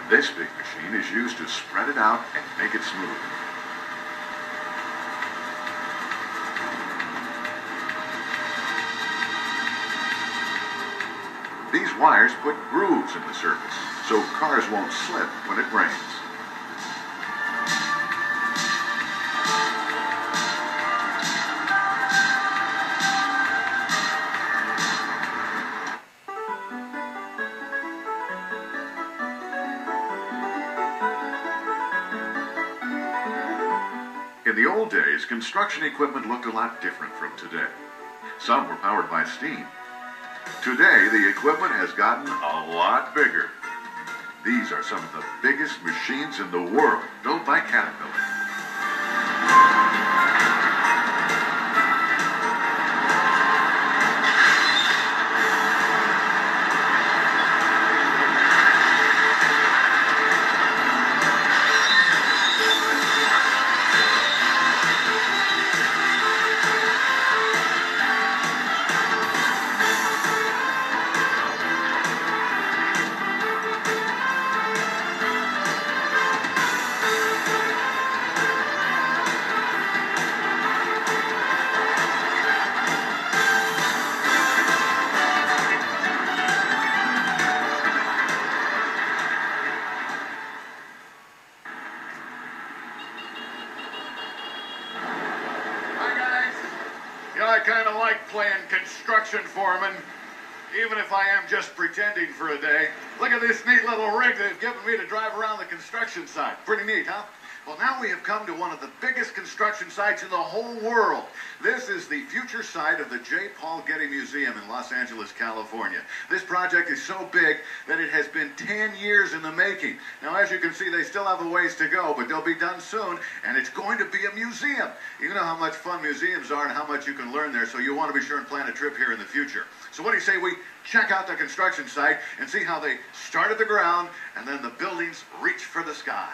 This big machine is used to spread it out and make it smooth. These wires put grooves in the surface, so cars won't slip when it rains. In the old days, construction equipment looked a lot different from today. Some were powered by steam. Today, the equipment has gotten a lot bigger. These are some of the biggest machines in the world, built by Caterpillar. I kind of like playing construction foreman, even if I am just pretending for a day. Look at this neat little rig they've given me to drive around the construction site. Pretty neat, huh? Well, now we have come to one of the biggest construction sites in the whole world. This is the future site of the J. Paul Getty Museum in Los Angeles, California. This project is so big that it has been 10 years in the making. Now, as you can see, they still have a ways to go, but they'll be done soon, and it's going to be a museum. You know how much fun museums are and how much you can learn there, so you want to be sure and plan a trip here in the future. So what do you say we check out the construction site and see how they start at the ground, and then the buildings reach for the sky?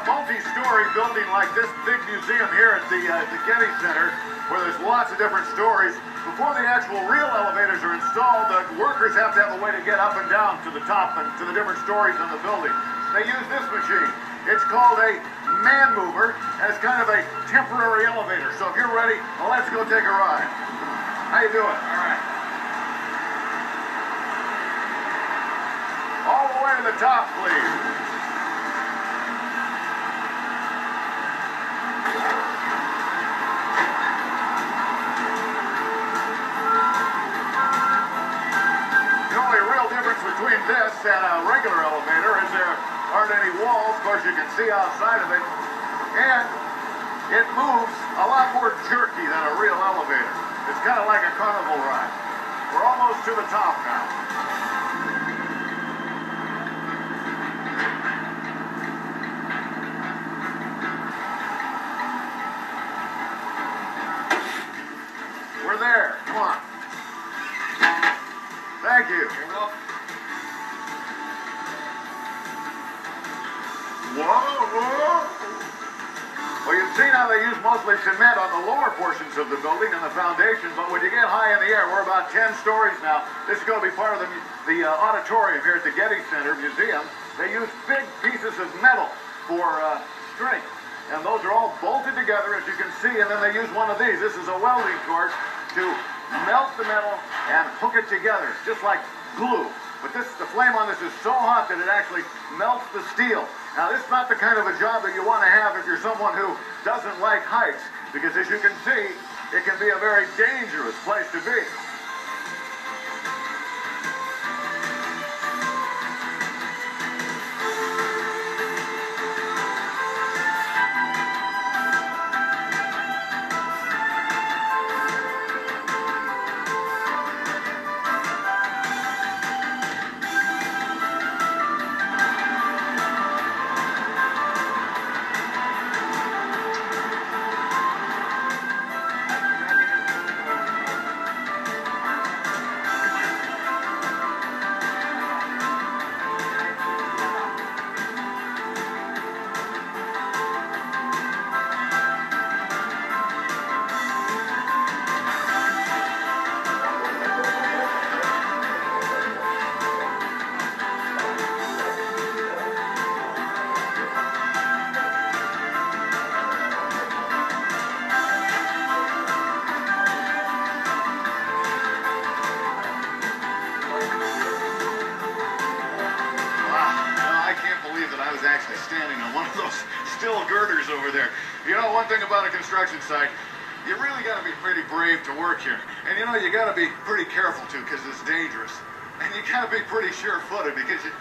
Multi-story building like this big museum here at the Getty Center, where there's lots of different stories. Before the actual real elevators are installed, the workers have to have a way to get up and down to the top and to the different stories in the building. They use this machine. It's called a man mover, and it's kind of a temporary elevator. So if you're ready, well, let's go take a ride. How you doing? All right. All the way to the top, please. Between this and a regular elevator is there aren't any walls. Of course, you can see outside of it. And it moves a lot more jerky than a real elevator. It's kind of like a carnival ride. We're almost to the top now. We're there. Come on. Thank you. You're welcome. Whoa, whoa. Well, Well, you've seen how they use mostly cement on the lower portions of the building and the foundation, but when you get high in the air, we're about 10 stories now. This is going to be part of the auditorium here at the Getty Center Museum. They use big pieces of metal for strength, and those are all bolted together, as you can see, and then they use one of these. This is a welding torch to melt the metal and hook it together, just like glue. But the flame on this is so hot that it actually melts the steel. Now, this is not the kind of a job that you want to have if you're someone who doesn't like heights, because as you can see, it can be a very dangerous place to be. Actually standing on one of those steel girders over there. You know, one thing about a construction site, you really got to be pretty brave to work here. And you know, you got to be pretty careful too, because it's dangerous. And you got to be pretty sure-footed because you...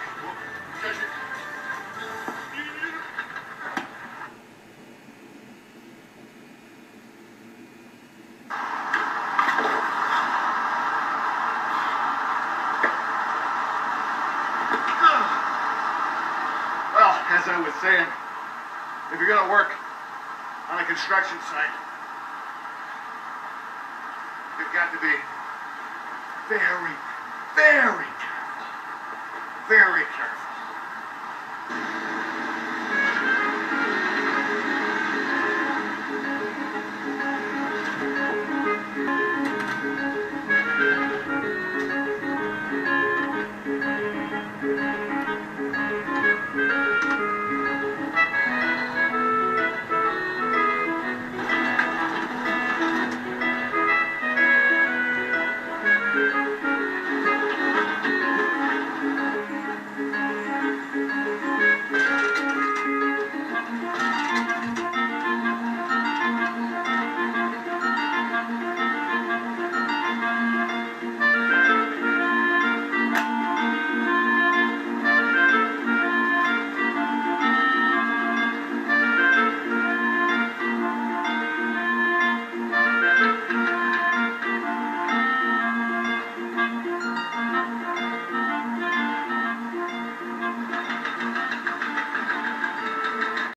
As I was saying, if you're going to work on a construction site, you've got to be very, very careful. Very careful.